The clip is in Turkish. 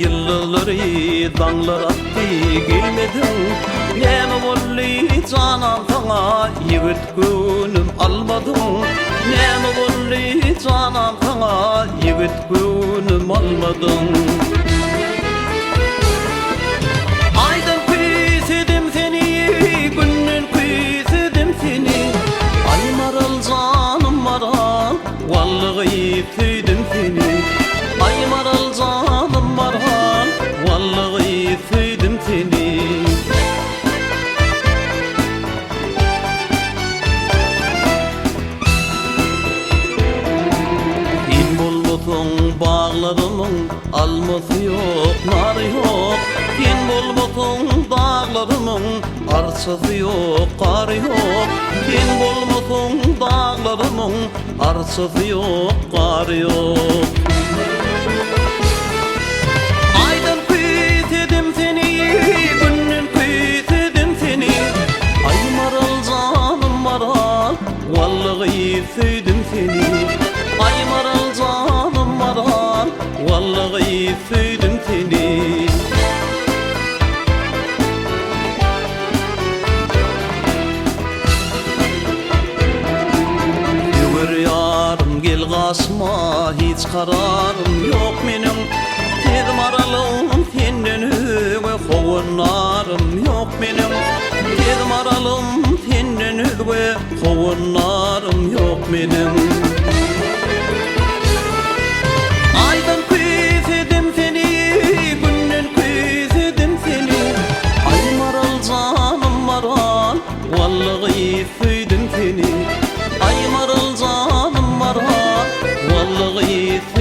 yılları dağlar attı gelmedin. Neme bolli canan sana yigit gönlüm almadın. Neme bolli canan sana yigit gönlüm almadın. Aydan kuysedim seni, günden kuysedim seni. Ay maral canım maral, vallahi sevdim seni. Ay maral canım maral, vallahi sevdim seni. Sen bolmasın bağlarımın alması yok, narı yok. Sen bolmasın dağlarımın arşası yok, karı yok. Sen bolmasın dağlarımın arşası yok, karı yok. Aydan kuysedim seni, günden kuysedim seni. Ay maral canım maral, vallahi sevdim seni. Ay maral canım maral, vallahi sevdim seni. Yürü yarım gel kasma, hiç kararım yok benim. Tez maralım senden öge kovunlarım yok benim. Tez maralım senden öge kovunlarım yok benim. Aydan kuysedim seni, günden kuysedim seni. Ay maral canım maral, vallahi sevdim seni. Ay maral canım maral, vallahi sevdim seni.